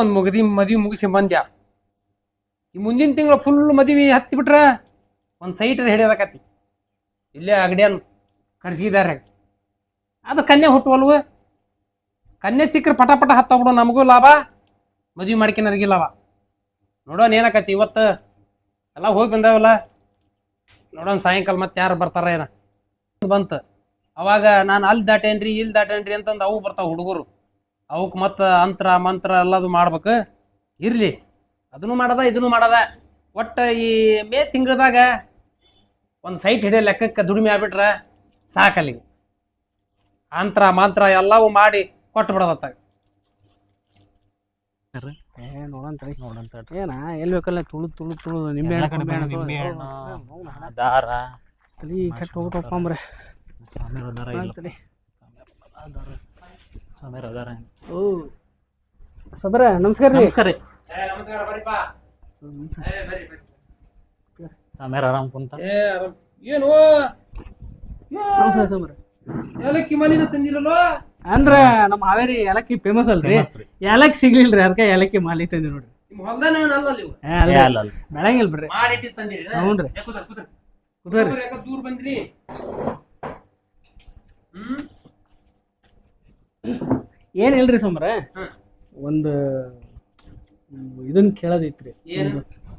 ಒಂದು ಮದ್ವಿ ಮುಗಿಸಿ ಬಂದ್ಯ. ಈ ಮುಂದಿನ ತಿಂಗಳು ಫುಲ್ ಮದ್ವಿ ಹತ್ತಿ ಬಿಟ್ರ ಒಂದು ಸೈಟ್ ಹಿಡಿಯೋದಕತಿ. ಇಲ್ಲೇ ಅಗಡ್ಯಾನ್ ಕರ್ಸಿದಾರೆ. ಅದು ಕನ್ಯೆ ಹುಟ್ಟುವಲ್ವ, ಕನ್ಯೆ ಸಿಕ್ಕರೆ ಪಟ ಪಟ ಹತ್ತೋಗ್ಬಿಡು, ನಮಗೂ ಲಾಭ, ಮದ್ವಿ ಮಾಡ್ಕೊನವ್ರಿಗೆ ಲಾಭ. ನೋಡೋಣ ಏನಕತಿ. ಇವತ್ತು ಎಲ್ಲ ಹೋಗಿ ಬಂದಾವಲ್ಲ, ನೋಡೋಣ ಸಾಯಂಕಾಲ ಮತ್ತೆ ಯಾರು ಬರ್ತಾರ ಏನ ಬಂತು. ಅವಾಗ ನಾನು ಅಲ್ಲಿ ದಾಟೇನ್ರಿ ಇಲ್ಲಿ ದಾಟೇನ್ರಿ ಅಂತಂದು ಅವು ಬರ್ತಾವ ಹುಡುಗರು. ಅವಕ್ಕೆ ಮತ್ತು ಅಂತ್ರ ಮಂತ್ರ ಎಲ್ಲದು ಮಾಡ್ಬೇಕು. ಇರಲಿ, ಅದನ್ನು ಮಾಡದ ಇದನ್ನು ಮಾಡದ. ಒಟ್ಟು ಈ ಮೇ ತಿಂಗಳದಾಗ ಒಂದು ಸೈಟ್ ಹಿಡಿಯೋ ಲೆಕ್ಕಕ್ಕೆ ದುಡಿಮೆ ಆಗ್ಬಿಟ್ರೆ ಸಾಕಲ್ಲಿಗೆ. ಅಂತ್ರ ಮಂತ್ರ ಎಲ್ಲವೂ ಮಾಡಿ ಕೊಟ್ಟು ಬಿಡೋದತ್ತಾಗ. ಏನ ಎಲ್ಲಿ ಬೇಕಲ್ಲ ತುಳು ನಿಂಬೆ ದಾರ ಕೆಟ್ಟ ಹೋಗ್ತಪ್ಪಂಬ್ರೆ. ಓ ಸಬರ ನಮಸ್ಕಾರ ರೀ. ನಮಸ್ಕಾರ ರೀ ನಮಸ್ಕಾರ, ಬರಿಪಾ. ಸಾಮ್ಯಾರ ಆರಾಮ್ ಕುಂತ. ಏನು ನಮಸ್ಕಾರ ಸಬರ. ಏಲಕ್ಕಿ ಮಲಿನ ತಂದಿರಲ್ವ? ಅಂದ್ರ ನಮ್ಮ ಹಾವೇರಿ ಏಲಕ್ಕಿ ಫೇಮಸ್ ಅಲ್ರಿ, ಏಲಕ್ಕಿ ಸಿಗ್ಲಿಲ್ರಿ, ಅದಕ್ಕೆ ಏಲಕ್ಕಿ ಮಾಲಿ ತಂದಿ ನೋಡ್ರಿ. ನಿಮ್ಮ ಹೊಲ್ದಾನ ನೀವು ಬೆಳಂಗಿಲ್ ಬಿಡ್ರಿ, ಮಾಡಿಟ್ಟಿ ತಂದಿರಿ. ಹ್ಞೂನ್ರಿ. ಕೂತ್ರಿ, ಯಾಕ ದೂರ ಬಂದ್ರಿ? ಏನಿಲ್ರಿ ಸೋಮ್ರ, ಒಂದು ಇದನ್ನ ಕೇಳೋದೈತ್ರಿ.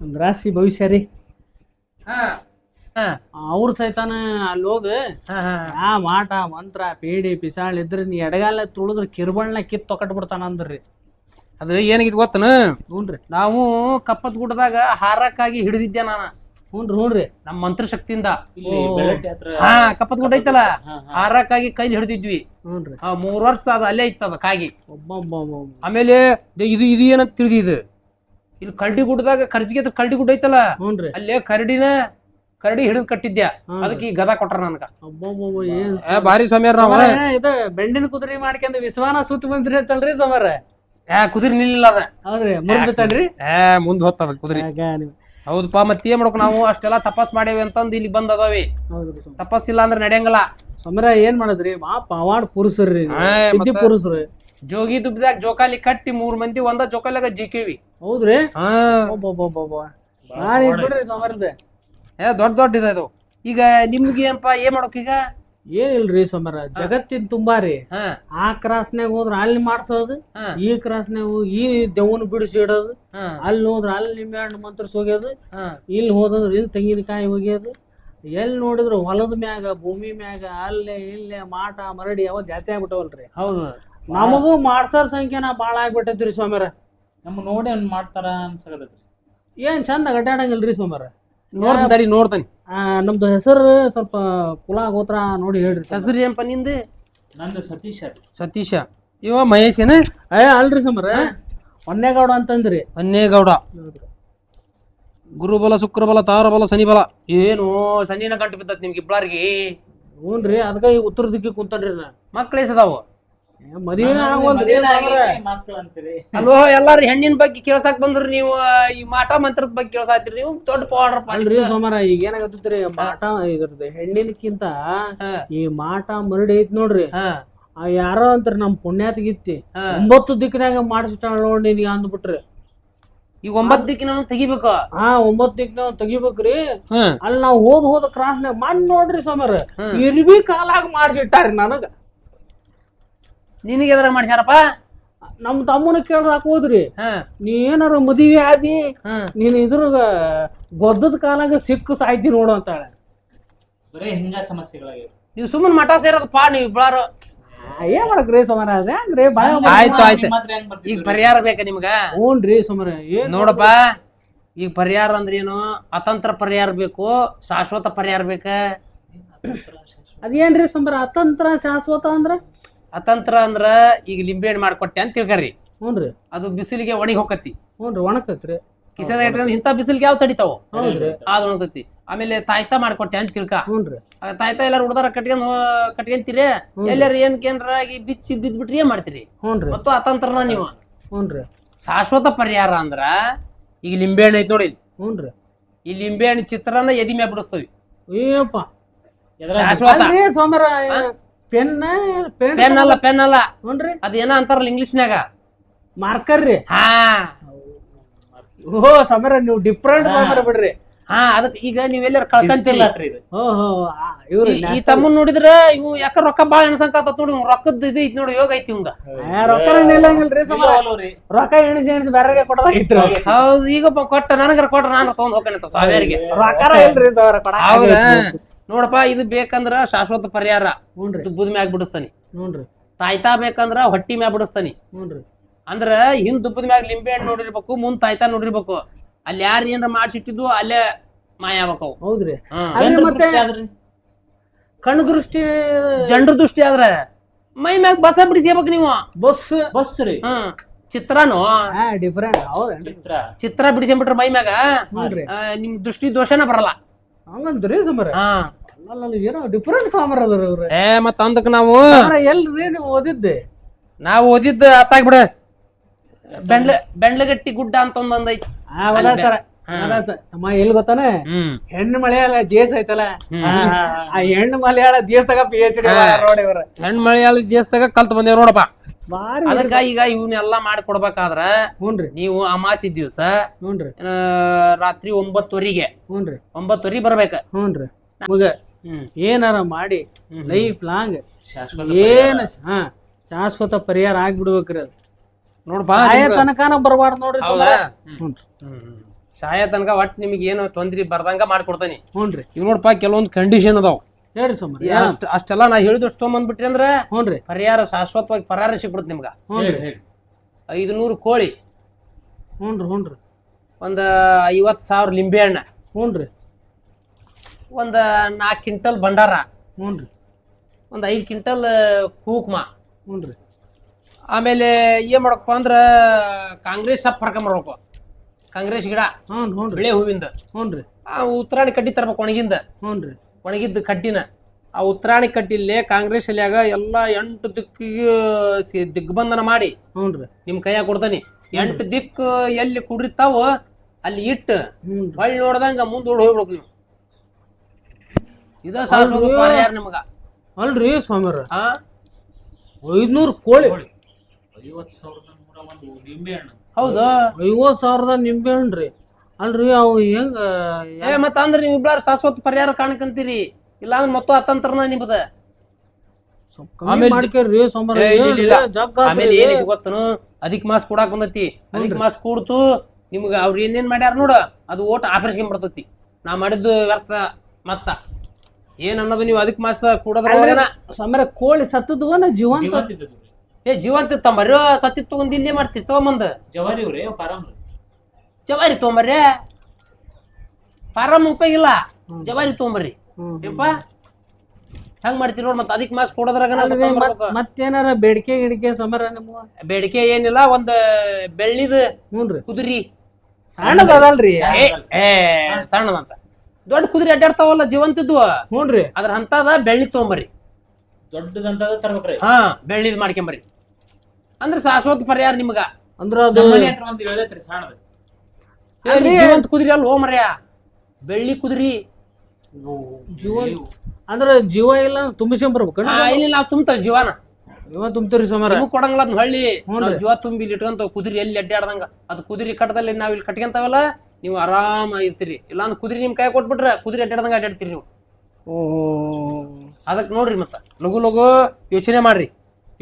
ಒಂದ್ ರಾಶಿ ಭವಿಷ್ಯ ರೀ. ಅವ್ರ ಸೈತಾನ ಅಲ್ಲಿ ಹೋಗಿ ಆ ಮಾಟ ಮಂತ್ರ ಪೇಡಿ ಪಿಸಾಳ್ ಇದ್ರೆ ನೀ ಎಡಗಾಲ ತುಳಿದ್ರ ಕಿರ್ಬಣ್ಣ ಕಿತ್ ತೊಕಟ್ ಬಿಡ್ತಾನ ಅಂದ್ರಿ. ಅದು ಏನಾಗಿದ್ ಗೊತ್ತನ? ಹ್ಞೂನ್ರಿ. ನಾವು ಕಪ್ಪತ್ ಗುಡ್ಡದಾಗ ಹಾರಕ್ಕಾಗಿ ಹಿಡಿದಿದ್ದೆ ನಾನು. ಹ್ಞೂನ್ರಿ ನಮ್ಮ ಮಂತ್ರ ಶಕ್ತಿಯಿಂದ. ಕಪ್ಪತ್ ಗುಡ್ಡ ಐತಲ್ಲ, ಹಾರಕ್ಕಾಗಿ ಕೈಲಿ ಹಿಡಿದಿದ್ವಿ. 3 ವರ್ಷ ಅದು ಅಲ್ಲೇ ಇತ್ತದ ಕಾಗಿ. ಆಮೇಲೆ ಇದು ಇದು ಏನಂತ ತಿಳಿದಿದ್ದು, ಇಲ್ಲಿ ಕರಡಿ ಗುಡ್ಡದಾಗ ಖರ್ಚಿಗೆ ಕರಡಿ ಗುಡ್ಡ ಐತಲ್ಲ, ಅಲ್ಲೇ ಕರಡಿ ಹಿಡಿದು ಕಟ್ಟಿದ್ಯಾ. ಅದಕ್ಕೆ ಈ ಗದಾ ಕೊಟ್ರ ನನ್ಗ. ಭಾರಿ ಸ್ವಾಮ್ಯಾರ ನಾವ. ಇದು ಬೆಂಡಿನ ಕುದುರೆ ಮಾಡ್ಕೊಂಡ್ ವಿಶ್ವಾನ ಸುತ್ತ ಬಂದ್ರಿ ಅಂತಲ್ರಿ ಸೋಮಾರ. ಕುದುರೆ ನಿಲ್ಲ ಅದ. ಹೌದ್ರಿ, ಮುರ್ದತಲ್ರಿ. ಮುಂದ್ ಹೊತ್ತದ ಕುದುರೆ. ಹೌದಪ್ಪ, ಮತ್ತೆ ಏನ್ ಮಾಡ್ಬೇಕು ನಾವು? ಅಷ್ಟೆಲ್ಲಾ ತಪಾಸ್ ಮಾಡೇವಿ ಅಂತಂದ್ ಇಲ್ಲಿ ಬಂದ್ ಅದಾವಿ. ತಪಸ್ಸಿಲ್ಲ ಅಂದ್ರೆ ನಡೆಯಂಗಲ್ಲ. ಸಮರ ಏನ್ ಮಾಡದ್ರಿ, ಪವಾಡ್ ಪುರುಷರ್ರಿ, ಪುರುಷರು. ಜೋಗಿ ದುಬ್ಬಿದಾಗ ಜೋಕಾಲಿ ಕಟ್ಟಿ 3 ಮಂದಿ ಒಂದ ಜೋಕಾಲಿಯಾಗ ಜಿಕ್ಕೇವಿ. ಹೌದ್ರಿ, ಬಿಡ್ರಿ ಸಮರ್ದ. ದೊಡ್ಡ ಇದು. ಈಗ ನಿಮ್ಗೆ ಏನಪ್ಪ ಏನ್ ಮಾಡ್ಬೇಕ ಈಗ? ಏನಿಲ್ರಿ ಸಮರ, ಜಗತ್ತಿನ ತುಂಬಾ ರೀ. ಆ ಕ್ರಾಸ್ನಾಗ ಹೋದ್ರ ಅಲ್ಲಿ ಮಾಡ್ಸೋದು, ಈ ಕ್ರಾಸ್ನಾಗ ಈ ದೆವ್ವನ್ ಬಿಡಿಸಿ ಇಡೋದು, ಅಲ್ಲಿ ಹೋದ್ರ ಅಲ್ಲಿ ನಿಂಬೆ ಹಣ್ಣು ಮಂತ್ರಸ್ ಹೋಗ್ಯೋದು, ಇಲ್ಲಿ ಹೋದ್ರ ಇಲ್ಲಿ ತೆಂಗಿನಕಾಯಿ ಹೋಗ್ಯೋದು. ಎಲ್ಲಿ ನೋಡಿದ್ರು ಹೊಲದ ಮ್ಯಾಗ ಭೂಮಿ ಮ್ಯಾಗ ಅಲ್ಲೇ ಇಲ್ಲೇ ಮಾಟ ಮರಡಿ ಅವ ಜಾತಿ ಆಗ್ಬಿಟ್ಟವಲ್ರಿ. ಹೌದು, ನಮಗೂ ಮಾಡ್ಸೋರ್ ಸಂಖ್ಯೆನ ಬಾಳ ಆಗ್ಬಿಟ್ಟೈತ್ರಿ ಸ್ವಾಮ್ಯಾರ. ನಮ್ ನೋಡಿ ಮಾಡ್ತಾರ ಅನ್ಸಕತ್ತೈತ್ರಿ. ಏನ್ ಚಂದ ಗಡ್ಡಾಡಂಗಿಲ್ರಿ ಸ್ವಾಮ್ಯಾರ. ನೋಡ್ತಾನೆ. ನಮ್ದು ಹೆಸರು ಸ್ವಲ್ಪ ಕುಲ ಗೋತ್ರ ನೋಡಿ ಹೇಳ್ರಿ. ಹೆಸರು ಏನಪ್ಪ ನಿಂದು? ನಂದು ಸತೀಶ. ಸತೀಶ. ಇವ ಮಹೇಶ್ ಏನ? ಅಲ್ರಿ ಸಮರ, ಹೊನ್ನೇಗೌಡ ಅಂತಂದ್ರಿ. ಹೊನ್ನೇಗೌಡ. ಗುರುಬಲ ಶುಕ್ರಬಲ ತಾರಬಲ ಶನಿಬಲ. ಏನು ಶನಿನ ಗಂಟು ಬಿದ್ದತ್ ನಿಮ್ಗೆ ಇಬ್ಬರಿಗೆ? ಹ್ಞೂನ್ರಿ, ಅದಕ್ಕ ಈ ಉತ್ತರ ದಿಕ್ಕಿ ಕುಂತನ್ರಿ. ಮಕ್ಳೇಸದಾವು? ಮದುವೆ ಅಲ್ವೋ, ಎಲ್ಲಾರು ಹೆಣ್ಣಿನ ಬಗ್ಗೆ ಕೇಳ್ಸಾಕ್ ಬಂದ್ರಿ ನೀವು. ಈ ಮಾಟ ಮಂತ್ರದ ಬಗ್ಗೆ ಕೇಳ್ಸಾತ್ರಿ ನೀವು. ದೊಡ್ಡ ಪವಾಡ್ರಪ್ಪ. ಅಲ್ರಿ ಸೋಮಾರ, ಈಗ ಏನಾಗತ್ತೈತ್ರಿ, ಮಾಟ ಇದ್ರದ್ದು ಹೆಣ್ಣಿನಕ್ಕಿಂತ ಈ ಮಾಟ ಮರಡಿ ಐತ್ ನೋಡ್ರಿ. ಯಾರೋ ಅಂತಾರ ನಮ್ ಪುಣ್ಯಾತಗಿತ್ತಿ 9 ದಿಕ್ಕಿನಾಗ ಮಾಡಿಸ್ತಾಳ ನೋಡಿ ನೀ ಅಂದ್ಬಿಟ್ರಿ. ಈಗ 9 ದಿಕ್ಕಿನ ತೆಗಿಬೇಕು. 9 ದಿಕ್ಕಿನ ತೆಗಿಬೇಕ್ರಿ. ಅಲ್ಲಿ ನಾವ್ ಹೋದ ಕ್ರಾಸ್ನಾಗ ಮನ್ ನೋಡ್ರಿ ಸೋಮಾರ, ಇರ್ಬಿ ಕಾಲಾಗ ಮಾಡ್ಸಿಟ್ಟಾರಿ ನನಗ. ನಿನಗೆ ಎದ್ರ ಮಾಡ್ಸ್ಯಾರಪ್ಪ? ನಮ್ ತಮ್ಮನ ಕೇಳ್ದಾಕ್ ಹೋದ್ರಿ, ನೀ ಏನಾರ ಮದುವೆ ಆದಿ, ನೀನ್ ಇದ್ರ ಗೊದ್ದದ ಕಾಲಾಗ ಸಿಕ್ಕು ಸಾಯ್ತಿ ನೋಡು ಅಂತಾಳೆ. ಬರೇ ಹಿಂಗ ಸಮಸ್ಯೆಗಳಾಗಿವೆ. ನೀವು ಸುಮ್ಮನೆ ಮಠ ಸೇರೋದಪ್ಪ ನೀವು ಇಬ್ಬರು. ಏನ್ ಮಾಡಕ್ರಿ ಸೋಮರ? ಅದೇನ್ರಿ ಆಯ್ತು. ಈಗ ಪರಿಹಾರ ಬೇಕ ನಿಮ್ಗ? ಹ್ಞೂನ್ರಿ ಸೋಮರ. ನೋಡಪ್ಪ, ಈಗ ಪರಿಹಾರ ಅಂದ್ರೆ ಏನು? ಅತಂತ್ರ ಪರಿಹಾರ ಬೇಕು, ಶಾಶ್ವತ ಪರಿಹಾರ ಬೇಕ. ಅದೇನ್ರಿ ಸೋಮರ ಅತಂತ್ರ ಶಾಶ್ವತ ಅಂದ್ರ? ಅತಂತ್ರ ಅಂದ್ರ ಈಗ ಲಿಂಬೆಹಣ್ಣು ಮಾಡ್ಕೊಟ್ಟೆ ಅಂತ ತಿಳ್ಕರಿ. ಹ್ಞೂನ್ರಿ. ಅದು ಬಿಸಿಲಿಗೆ ಒಣಗಿ ಹೋಗತ್ತಿ. ಹ್ಞೂನ್ರಿ, ಒಣಕತ್ರಿ. ಕಿಸದ ಇಟ್ಕೊಂಡು ಇಂಥ ಬಿಸಿಲಿಗೆ ಯಾವ ತಡಿತಾವ? ಹೌದ್ರಿ, ಅದು ಒಣಗತ್ತಿ. ಆಮೇಲೆ ತಾಯ್ತಾ ಮಾಡ್ಕೊಟ್ಟೆ ಅಂತ ತಿಳ್ಕ. ಹ್ಞೂನ್ರಿ. ತಾಯ್ತಾ ಎಲ್ಲಾರು ಹುಡ್ದಾರ ಕಟ್ಕೊಂತೀರಿ, ಎಲ್ಲಾರು ಏನ್ಕೇನ್ರಾಗಿ ಬಿಚ್ಚಿ ಬಿದ್ಬಿಟ್ರಿ ಏನ್ ಮಾಡ್ತೀರಿ? ಹ್ಞೂನ್ರಿ. ಮತ್ತು ಅತಂತ್ರನ ನೀವು. ಹ್ಞೂನ್ರಿ. ಶಾಶ್ವತ ಪರಿಹಾರ ಅಂದ್ರ ಈಗ ಲಿಂಬೆಹಣ್ಣು ಐತಿ ನೋಡಿ. ಹ್ಞೂನ್ರಿ. ಈ ಲಿಂಬೆಹಣ್ಣು ಚಿತ್ರನ ಎದಿ ಮ್ಯಾಗ ಬಿಡಿಸ್ತವಿ. ಅಯ್ಯಪ್ಪ, ಶಾಶ್ವತ. ಸೋಮರ ಪೆನ್ ಅಲ್ಲ. ಹ್ಞೂನ್ರಿ. ಅದೇನ ಅಂತಾರಲ್ಲ ಇಂಗ್ಲಿಷ್ನ್ಯಾಗ, ಮಾರ್ಕರ್ ರೀ. ಹಾ ಓಹೋ ಸಮರ ನೀವು ಡಿಫ್ರೆಂಟ್ ಸಮರ ಬಿಡ್ರಿ. ಹಾ ಅದಕ್ಕೆ ಈಗ ನೀವೆಲ್ಲರೂ ಕಳ್ಕಂತಿಲ್ಲ. ಓಹೋ ಇವ್ರು ಈ ತಮ್ಮನ್ ನೋಡಿದ್ರ ಇವು ಯಾಕ ರೊಕ್ಕ ಬಾಳ ಎಣಸಂಕತ್ತ ನೋಡಿ, ರೊಕ್ಕದ ಇದು ಐತಿ ನೋಡಿ, ಯೋಗ ಐತಿ ಇವಂಗ. ರೊಕ್ಕ ನಿಲ್ಲಂಗಿಲ್ರಿ ಸಮರ. ರೊಕ್ಕ ಎಣಿಸಿ ಬೇರೆಗೆ ಕೊಡೋದಾಗಿತ್ತು. ಹೌದು, ಈಗ ಕೊಟ್ಟ ನನಗರ ಕೊಟ್ರ ನಾನು ತಗೊಂಡ್ ಹೋಗ್ಕಂತ ಸಾವಿರಿಗೆ. ರೊಕ್ಕ ಇಲ್ರಿ ಸಮರ ಕೊಡ. ಹೌದಾ ನೋಡಪ್ಪ, ಇದು ಬೇಕಂದ್ರ ಶಾಶ್ವತ ಪರಿಹಾರ. ಹ್ಞೂನ್ರಿ. ದುಬ್ಬದ ಮ್ಯಾಗ ಬಿಡಿಸ್ತಾನಿ. ಹ್ಞೂನ್ರಿ. ತಾಯ್ತಾ ಬೇಕಂದ್ರ ಹೊಟ್ಟಿ ಮ್ಯಾಗ ಬಿಡಿಸ್ತಾನಿ. ಹ್ಞೂನ್ರಿ. ಅಂದ್ರ ಹಿಂದ್ ದುಬ್ಬದ ಮ್ಯಾಗ ಲಿಂಬೆ ಹಣ್ಣು ನೋಡಿರ್ಬೇಕು, ಮುಂದ್ ತಾಯ್ತಾ ನೋಡಿರ್ಬೇಕು. ಅಲ್ಲಿ ಯಾರು ಏನಾರ ಮಾಡ್ಸಿಟ್ಟಿದ್ದು ಅಲ್ಲೇ ಮಾಯ ಆಗ್ಬೇಕವು. ಹೌದ್ರಿ. ಜನರ ಮತ್ತೆ ದೃಷ್ಟಿ ಆದ್ರಿ. ಕಣ್ಣು ದೃಷ್ಟಿ ಜನರ ದೃಷ್ಟಿ ಆದ್ರ ಮೈ ಮ್ಯಾಗ ಬಸ ಬಿಡಿಸ್ಬೇಕು ನೀವು. ಬಸ್ ರೀ. ಚಿತ್ರಾನು ಡಿಫ್ರೆಂಟ್. ಹೌದೇನ್ರಿ. ಚಿತ್ರ ಬಿಡಿಸ್ಬಿಟ್ರೆ ಮೈ ಮ್ಯಾಗ ಹ್ಞೂನ್ರಿ. ನಿಮ್ ದೃಷ್ಟಿ ದೋಷನ ಬರಲ್ಲ. ಹಂಗಂದ್ರಿ ಸಮರ. ಹಾ ಏನೋ ಡಿಫ್ರೆಂಟ್ ಸಾಮರ್ ಅದ್ರ ಅವ್ರ. ಮತ್ತ ಅಂದಕ್ ನಾವು ಎಲ್ರಿ ನೀವು ಓದಿದ್ದೆ? ನಾವು ಓದಿದ್ದ ಅತ್ತಾಗ್ಬಿಡ. ಬೆಂಡ್ಲಗಟ್ಟಿ ಗುಡ್ಡ ಅಂತ ಒಂದೊಂದೈತಿ. ಅಮ್ಮ ಎಲ್ಲಿ ಗೊತ್ತಾನೆ, ಹೆಣ್ಣು ಮಲಯಾಳ ದೇಶ ಐತಲ್ಲ, ಆ ಹೆಣ್ಣು ಮಲಯಾಳ ದೇಶದಾಗ PhD ನೋಡಿ ಇವ್ರ. ಹೆಣ್ಣು ಮಲಯಾಳ ದೇಶದಾಗ ಕಲ್ತ್ ಬಂದೇವ್ ನೋಡಪ್ಪ. ಬಾರಿ. ಅದಕ್ಕ ಈಗ ಇವನ್ನೆಲ್ಲಾ ಮಾಡಿ ಕೊಡ್ಬೇಕಾದ್ರ ಹ್ಞೂನ್ರಿ. ನೀವು ಅಮಾಸಿ ದಿವ್ಸ ಹ್ಞೂನ್ರಿ. ರಾತ್ರಿ 9:00 ಹ್ಞೂನ್ರಿ. 9:00 ಬರ್ಬೇಕ. ಹ್ಞೂನ್ರಿ. ಮಗ ಏನಾರ ಮಾಡಿ ಲೈಫ್ ಲಾಂಗ್ ಏನ ಶಾಶ್ವತ ಪರಿಹಾರ ಆಗ್ಬಿಡ್ಬೇಕ್ರಿ. ಅದು ನೋಡ್ಬಾ ತನಕನ ಬರ್ಬಾರ್ದು ನೋಡ್ರಿ. ಸಾಯ ತನಕ ಒಟ್ ನಿಮ್ಗೆ ಏನು ತೊಂದ್ರೆ ಬರ್ದಂಗ ಮಾಡ್ಕೊಡ್ತಾನಿ. ಹ್ಞೂನ್ರಿ. ಈಗ ನೋಡಪ್ಪ ಕೆಲವೊಂದು ಕಂಡೀಷನ್ ಅದಾವ. ಹೇಳ್ರಿ ಸುಮ್ರಿ. ಅಷ್ಟೆಲ್ಲ ನಾ ಹೇಳಿದಷ್ಟು ತೊಗೊಂಬಂದ್ಬಿಟ್ರಿ ಅಂದ್ರ ಹ್ಞೂನ್ರಿ ಪರಿಹಾರ ಶಾಶ್ವತವಾಗಿ ಪರಿಹಾರ ಸಿಕ್ಬಿಡುತ್ತೆ ನಿಮ್ಗ. 500 ಕೋಳಿ, ಹ್ಞೂನ್ರಿ. ಒಂದ್ 50,000 ಲಿಂಬೆ ಹಣ್ಣ, ಹ್ಞೂನ್ರಿ. ಒಂದ್ 4 ಕ್ವಿಂಟಲ್ ಭಂಡಾರ, ಹ್ಞೂನ್ರಿ. ಒಂದ್ 5 ಕ್ವಿಂಟಲ್ ಕುಂಕುಮ. ಹ್ಞೂನ್ರಿ. ಆಮೇಲೆ ಏನ್ ಮಾಡಪ್ಪ ಅಂದ್ರ ಕಾಂಗ್ರೆಸ್ ಸೊಪ್ಪು ಹರ್ಕೊಂಬರ್ಬೇಕು. ಕಾಂಗ್ರೆಸ್ ಗಿಡ ಬಿಳೆ ಹೂವಿಂದ. ಹ್ಞೂನ್ರಿ. ಆ ಉತ್ತರಾಣಿ ಕಡ್ಡಿ ತರ್ಬೇಕು ಒಣಗಿಂದ. ಹ್ಞೂನ್ರಿ. ಒಣಗಿದ್ದ ಕಡ್ಡಿನ ಆ ಉತ್ತರಾಣಿ ಕಡ್ಡಿಲ್ಲೇ ಕಾಂಗ್ರೆಸ್ ಎಲ್ಯಾಗ ಎಲ್ಲಾ 8 ದಿಕ್ಕಿಗೆ ದಿಗ್ಬಂಧನ ಮಾಡಿ ಹ್ಞೂನ್ರಿ ನಿಮ್ ಕೈಯಾಗ ಕೊಡ್ತಾನಿ. 8 ದಿಕ್ಕು ಎಲ್ಲಿ ಕುಡಿರ್ತಾವ ಅಲ್ಲಿ ಇಟ್ಟು ಹೊಳ್ಳಿ ನೋಡ್ದಂಗ ಮುಂದ್ ಓಡ್ ಹೋಗ್ಬಿಡ್ಬೇಕು ನೀವು. ಇದ ಶಾಶ್ವತ ಪರಿಹಾರ ನಿಮಗ. ಅಲ್ರಿ ಸ್ವಾಮಿಯವ್ರ, ಹಾ 500 ಕೋಳಿ, 50,000 ನಿಂಬೆ ಹಣ್ಣು. ಹೌದು, 50,000 ನಿಂಬೆ ಹಣ್ಣ್ರಿ. ಅಲ್ರಿ ಅವು ಹೆಂಗ? ಮತ್ತ ಅಂದ್ರ ನೀವ್ ಇಬ್ಲಾರ ಶಾಶ್ವತ ಪರಿಹಾರ ಕಾಣಕಂತೀರಿ. ಇಲ್ಲ ಅಂದ್ರೆ ಮತ್ತೂ ಅತಂತ್ರನ ನಿಮ್ದ. ಆಮೇಲೆ ಏನೈತಿ ಗೊತ್ತನು, ಅಧಿಕ ಮಾಸ ಕೂಡಾಕ್ ಬಂದತಿ. ಅಧಿಕ ಮಾಸ ಕೂಡ್ತು ನಿಮ್ಗ ಅವ್ರ ಏನೇನ್ ಮಾಡ್ಯಾರ ನೋಡ, ಅದು ಓಟ್ ಆಪರೇಷನ್ ಬರ್ತತಿ. ನಾ ಮಾಡಿದ್ದು ವ್ಯರ್ಥ. ಮತ್ತ ಏನ್ ಅನ್ನೋದು ನೀವು ಅಧಿಕ ಮಾಸ ಕೂಡೋದ್ರೊಳಗನ ಸಮರ ಕೋಳಿ ಸತ್ತದ ಜೀವಂತ ಜೀವಂತ ತಗೊಂಬರ್ರಿ. ಸತ್ತಿ ತಗೊಂಡ್ ಇಲ್ಲೇ ಮಾಡ್ತಿ ತಗೊಂಬಂದ ಜವಾರಿ ಜವಾರಿ ತಗೊಂಬರ್ರಿ. ಪಾರಮ್ ಉಪಯೋಗ ಇಲ್ಲ, ಜವಾರಿ ತಗೊಂಬರ್ರಿ. ಏಪ್ಪ ಹೆಂಗ್ ಮಾಡ್ತೀರಿ ನೋಡ್. ಮತ್ತ ಅಧಿಕ ಮಾಸ ಕೊಡೋದ್ರಾಗ ಮತ್ತೇನಾರ ಬೇಡಿಕೆ ಗಿಡಿಕೆ ಸಮರ ನಿಮ್ಮ ಬೇಡಿಕೆ ಏನಿಲ್ಲ. ಒಂದ್ ಬೆಳ್ಳಿದ ಕುದುರಿ, ಸಣ್ಣದಲ್ರಿ, ಸಣ್ಣದಂತ. ದೊಡ್ಡ ಕುದುರೆ ಅಡ್ಡಾಡ್ತಾವಲ್ಲ ಜೀವಂತಿದ್ವು, ಹ್ಞೂನ್ರಿ, ಅದ್ರ ಅಂತದ ಬೆಳ್ಳಿ ತಗೊಂಬರ್ರಿ. ದೊಡ್ಡದಂತ ತರ್ಬೇಕ್ರಿ. ಹಾ ಬೆಳ್ಳಿದ್ ಮಾಡ್ಕೊಂಬರ್ರಿ. ಅಂದ್ರ ಶಾಶ್ವತ ಪರಿಹಾರ ನಿಮ್ಗ. ಅಂದ್ರ ಅದು ಜೀವಂತ ಕುದುರೆ ಅಲ್ಲ ಮರ್ಯ, ಬೆಳ್ಳಿ ಕುದುರಿ. ಅಂದ್ರ ಜೀವ ಇಲ್ಲ ತುಂಬಿಸ್ಕೊಂಡ್ ಇಲ್ಲಿ ನಾವ್ ತುಂಬ್ತಾವ ಜೀವನ. ಜೀವ ತುಂಬ್ತೀರಿ ಸಮರ. ಕೊಡಂಗಿಲ್ಲ ಅದ್ ಹಳ್ಳಿ ಜೀವ ತುಂಬಿ ಇಲ್ಲಿ ಇಟ್ಕೊಂತ ಕುದುರೆ ಎಲ್ಲಿ ಅಡ್ಡಾಡ್ದಂಗ. ಅದು ಕುದುರೆ ಕಟ್ಟದಲ್ಲಿ ನಾವ್ ಇಲ್ಲಿ ಕಟ್ಕೊಂತಾವಲ್ಲ, ನೀವು ಆರಾಮ ಇರ್ತೀರಿ. ಇಲ್ಲಾಂದ್ರ ಕುದುರೆ ನಿಮ್ ಕೈ ಕೊಟ್ಬಿಟ್ರೆ ಕುದುರೆ ಅಡ್ಡಾಡ್ದಂಗ ಅಡ್ಡಾಡ್ತೀರಿ ನೀವು. ಅದಕ್ ನೋಡ್ರಿ ಮತ್ತ ಲಘು ಲಘು ಯೋಚನೆ ಮಾಡ್ರಿ.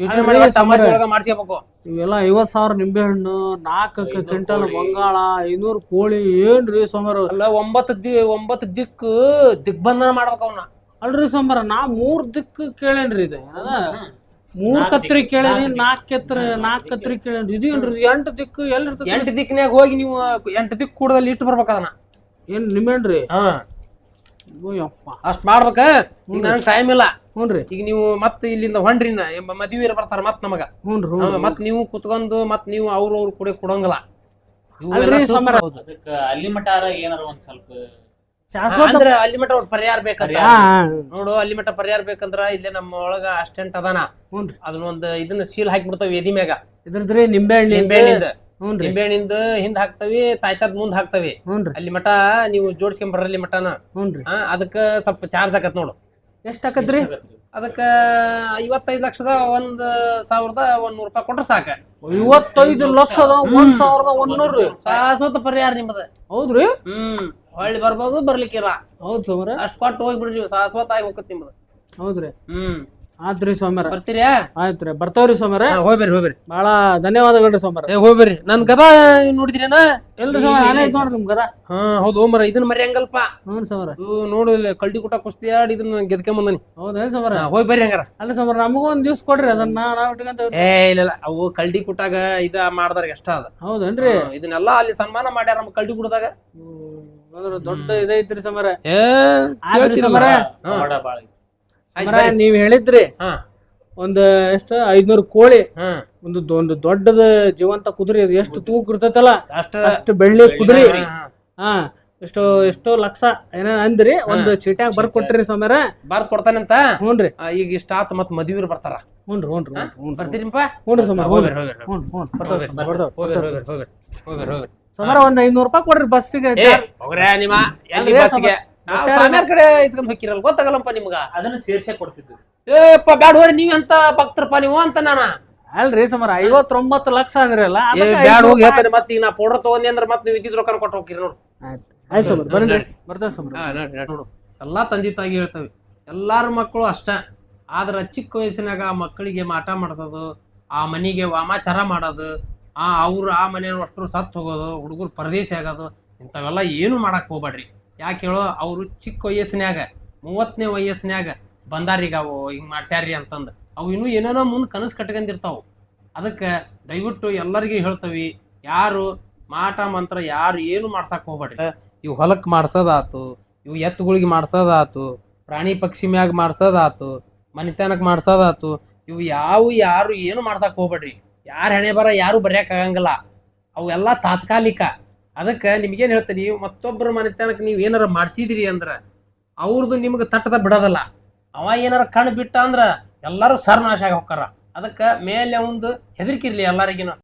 ಯೋಚನೆ ಮಾಡಿ ತಮಾಷೆ ಒಳಗ ಮಾಡ್ಸ್ಕೋಬೇಕು. ಇವೆಲ್ಲ 50,000 ನಿಂಬೆ ಹಣ್ಣು, 4 ಕ್ವಿಂಟಲ್ ಬಂಗಾಳ, 500 ಕೋಳಿ, ಏನ್ರಿ ಸೋಮರ? ಅಲ್ಲ 9 ದಿಕ್ಕು ದಿಗ್ಬಂಧನ ಮಾಡ್ಬೇಕ ಅವನ್ನ. ಅಲ್ರಿ ಸೋಮರ, ನಾ 3 ದಿಕ್ಕು ಕೇಳೇನ್ರಿ. ಇದು 3 ಕತ್ರಿ ಕೇಳೇನಿ, 4 ಕತ್ರಿ ಕೇಳೇನ್ರಿ. ಇದು ಏನ್ರಿ 8 ದಿಕ್ಕು ಎಲ್ಲಿ? 8 ದಿಕ್ಕಿನಾಗ ಹೋಗಿ ನೀವು 8 ದಿಕ್ಕು ಕೂಡದಲ್ಲಿ ಇಟ್ಟು ಬರ್ಬೇಕ ಅದನ್ನ. ಏನ್ ನಿಂಬೆಹಣ್ರಿ? ಅಷ್ಟ್ ಮಾಡ್ಬೇಕ. ಈಗ ನನ್ ಟೈಮ್ ಇಲ್ಲ. ಹ್ಞೂನ್ರಿ. ಈಗ ನೀವು ಮತ್ ಇಲ್ಲಿಂದ ಹೊಂಡ್ರಿನ ಮದ್ವಿ ಬರ್ತಾರ ಮತ್ ನಮಗ. ಮತ್ ನೀವು ಕುತ್ಕೊಂಡು ಮತ್ ನೀವು ಅವ್ರ ಕೂಡ ಕೊಡಂಗಿಲ್ಲ. ಅದಕ್ಕ ಅಲ್ಲಿ ಮಠ ಏನಾರ ಒಂದ್ ಸ್ವಲ್ಪ ಅಂದ್ರ ಅಲ್ಲಿ ಮಠ ಪರಿಹಾರ ಬೇಕಂತ ನೋಡು. ಅಲ್ಲಿ ಮಠ ಪರಿಹಾರ ಬೇಕಂದ್ರ ಇಲ್ಲೇ ನಮ್ಮ ಒಳಗ ಅಸ್ಟೆಂಟ್ ಅದಾನ. ಅದನ್ನೊಂದ್ ಇದನ್ನ ಸೀಲ್ ಹಾಕ್ಬಿಡ್ತಾವ ಎದಿ ಮ್ಯಾಗ. ಇದ್ರದ್ರಿ ನಿಂಬೆಹಣ್ಣಿಂದ ನಿಂಬೆಹಣ್ಣಿಂದ ಹಿಂದ್ ಹಾಕ್ತವಿ, ತಾಯ್ತಾದ್ ಮುಂದ್ ಹಾಕ್ತವಿ. ಅಲ್ಲಿ ಮಠ ನೀವು ಜೋಡಿಸ್ಕೊಂಡ್ ಬರ್ರಿ ಮಠನ. ಅದಕ್ಕ ಸ್ವಲ್ಪ ಚಾರ್ಜ್ ಆಕತ್ ನೋಡು. ಎಷ್ಟ್ ಆಕತ್ರಿ? ಅದಕ್ಕ 55 ಲಕ್ಷದ 1,100 ರೂಪಾಯಿ ಕೊಟ್ರೆ ಸಾಕ. 55 ಲಕ್ಷದ 1,100 ಶಾಶ್ವತ ಪರಿಹಾರ ನಿಮ್ಮದ. ಹೌದ್ರಿ? ಹೊಳ್ಳಿ ಬರ್ಬೋದು, ಬರ್ಲಿಕ್ಕಿಲ್ಲ. ಹೌದ್ ಸೋಮರ. ಅಷ್ಟ್ ಕೊಟ್ಟು ಹೋಗ್ಬಿಡ್ರಿ, ನೀವು ಶಾಶ್ವತ ಆಗಿ ಹೋಗತ್ ನಿಮ್ಮದು. ಹೌದ್ರಿ? ಆತ್ರಿ ಸೋಮರ. ಬರ್ತೀರಾ? ಆಯ್ತ್ರಿ, ಬರ್ತಾವ್ರಿ ಸೋಮರ. ಹೋಗ್ಬರ್ರಿ. ಬಹಳ ಧನ್ಯವಾದಗಳ್ರಿ ಸೋಮರ. ಹೋಗ್ಬರ್ರಿ. ನನ್ ಗದ ನೋಡಿದ್ರೇನ? ಎಲ್ರಿ ಸೋಮರ, ನಾನೇ ಐತ್ ನೋಡ್ರಿ ನಿಮ್ ಗದ. ಹೌದು ಹೋಮರ, ಇದನ್ನ ಮರಿಯಂಗಲ್ಪ. ಸೋಮರ. ನೋಡು, ಕಳ್ದಿ ಕುಟ ಕುಸ್ತಿ ಆಡಿ ಇದನ್ನ ಗೆದ್ಕೊಂಬಂದನಿ. ಹೌದೇನ್ ಸೋಮರ? ಹೋಗ್ಬರ್ರಿ ಹಂಗಾರ. ಅಲ್ಲ ಸೋಮರ, ನಮಗೂ ಒಂದ್ ದಿವ್ಸ ಕೊಡ್ರಿ, ಅದನ್ನ ನಾವ್ ಇಟ್ಕೊಂತ. ಇಲ್ಲ, ಅವು ಕಳ್ದಿ ಕುಟಾಗ ಮಾಡ್ದಾರ ಎಷ್ಟ ಅದ. ಹೌದೇನ್ರಿ? ಇದನ್ನೆಲ್ಲ ಅಲ್ಲಿ ಸನ್ಮಾನ ಮಾಡ್ಯಾರ ನಮ್ಮ ಕಳ್ದಿ ಕುಟದಾಗ. ದೊಡ್ಡ ಇದೈತ್ರಿ ಸೋಮರ. ನೀವ್ ಹೇಳಿದ್ರಿ ಒಂದ್ ಎಷ್ಟ 500 ಕೋಳಿ, ಒಂದು ದೊಡ್ಡದ ಜೀವಂತ ಕುದುರೆ, ಎಷ್ಟು ತೂಕ ಇರ್ತೈತಲ್ಲ ಅಷ್ಟು ಬೆಳ್ಳಿ ಕುದುರೆ, ಎಷ್ಟೋ ಲಕ್ಷ ಏನ ಅಂದ್ರಿ. ಒಂದು ಚೀಟ್ಯಾಗ ಬರ್ದ್ ಕೊಟ್ರಿ ಸೋಮರ. ಬರ್ದ್ ಕೊಡ್ತಾನಂತ. ಹ್ಞೂನ್ರಿ. ಈಗ ಇಷ್ಟ ಆತ ಮತ್ ಮದ್ವೀರ್ ಬರ್ತಾರ. ಹ್ಞೂನ್ರಿ. ಬರ್ತೀರಿಪ್ಪ? ಹ್ಞೂನ್ರಿ ಸೋಮರ. ಸೋಮರ ಒಂದ್ 500 ರೂಪಾಯಿ ಕೊಡ್ರಿ ಬಸ್ಸಿಗೆ. ನಿಮ್ಮ ಎಲ್ಲಿ ಬಸ್ಸಿಗೆ ಕಡೆ ಇಸ್ಕೊಂಡ್ ಹೋಗಿರಲ್ಲ, ಗೊತ್ತಾಗಲ್ಲಪ್ಪ ನಿಮ್ಗ. ಅದನ್ನ ಸೇರ್ಸೆ ಕೊಡ್ತಿದ್ವಿ. ಏಪ್ಪ ಬ್ಯಾಡ ಹೋರಿ, ನೀವೆಂತ ಭಕ್ತರಪ್ಪ ನೀವು ಅಂತ ನಾನ. ಅಲ್ರಿ ಸೋಮರ, 59 ಲಕ್ಷ ಅಂದ್ರಲ್ಲ. ಬ್ಯಾಡ ಹೋಗಿ ಹೇಳ್ತಾನೆ. ಮತ್ತೆ ಈಗ ನಾ ಪೌಡರ್ ತಗೊಂಡಿ ಅಂದ್ರೆ ಮತ್ತೆ ನೀವು ಇದ್ದಿದ್ ರೊಕ್ಕ ಕೊಟ್ಟು ಹೋಗಿರಿ. ನೋಡು. ಆಯ್ತು ಸೋಮರ, ಬರ್ತೇವೆ ಸೋಮರ. ನೋಡು, ಎಲ್ಲಾ ತಂದೆ ತಾಯಿ ಹೇಳ್ತವೆ, ಎಲ್ಲಾರ ಮಕ್ಕಳು ಅಷ್ಟ. ಆದ್ರ ಚಿಕ್ಕ ವಯಸ್ಸಿನಾಗ ಮಕ್ಕಳಿಗೆ ಮಾಟ ಮಾಡಿಸೋದು, ಆ ಮನಿಗೆ ವಾಮಾಚಾರ ಮಾಡೋದು, ಅವ್ರು ಆ ಮನೆಯವ್ರು ಅಷ್ಟರು ಸತ್ತು ಹೋಗೋದು, ಹುಡುಗರು ಪರದೇಶಿ ಆಗೋದು, ಇಂಥವೆಲ್ಲ ಏನು ಮಾಡಕ್ ಹೋಗ್ಬೇಡ್ರಿ. ಯಾಕೆ ಹೇಳೋ, ಅವರು ಚಿಕ್ಕ ವಯಸ್ಸಿನ್ಯಾಗ 30ನೇ ವಯಸ್ಸಿನ್ಯಾಗ ಬಂದಾರೀಗ ಅವು ಹಿಂಗ್ ಮಾಡ್ಸ್ಯಾರಿ ಅಂತಂದು ಅವು ಇನ್ನೂ ಏನೇನೋ ಮುಂದೆ ಕನಸು ಕಟ್ಕೊಂಡಿರ್ತಾವ. ಅದಕ್ಕೆ ದಯವಿಟ್ಟು ಎಲ್ಲರಿಗೂ ಹೇಳ್ತವಿ, ಯಾರು ಮಾಟ ಮಂತ್ರ ಯಾರು ಏನು ಮಾಡ್ಸಕ್ ಹೋಗ್ಬೇಡ್ರಿ. ಇವು ಹೊಲಕ್ ಮಾಡ್ಸೋದಾತು, ಇವು ಎತ್ತುಗಳಿಗೆ ಮಾಡ್ಸೋದಾತು, ಪ್ರಾಣಿ ಪಕ್ಷಿ ಮ್ಯಾಗ ಮಾಡ್ಸೋದಾತು, ಮನಿತನಕ್ ಮಾಡ್ಸೋದಾತು, ಇವು ಯಾರು ಏನು ಮಾಡ್ಸಕ್ ಹೋಗ್ಬೇಡ್ರಿ. ಯಾರ ಹಣೆ ಬರ ಯಾರು ಬರ್ಯಾಕ್ ಆಗಂಗಿಲ್ಲ. ಅವೆಲ್ಲ ತಾತ್ಕಾಲಿಕ. ಅದಕ್ಕೆ ನಿಮ್ಗೇನ್ ಹೇಳ್ತೀನಿ, ಮತ್ತೊಬ್ಬರ ಮನೆತನಕ್ಕೆ ನೀವು ಏನಾರ ಮಾಡ್ಸಿದಿರಿ ಅಂದ್ರ ಅವ್ರದ್ದು ನಿಮ್ಗೆ ತಟ್ಟದ ಬಿಡೋದಲ್ಲ. ಅವ ಏನಾರ ಕಣ್ ಬಿಟ್ಟ ಅಂದ್ರ ಎಲ್ಲಾರು ಸರ್ನಾಶ ಆಗಿ ಹೋಗ್ತಾರ. ಅದಕ್ಕೆ ಮೇಲೆ ಒಂದು ಹೆದರಿಕಿರ್ಲಿ ಎಲ್ಲರಿಗಿನ.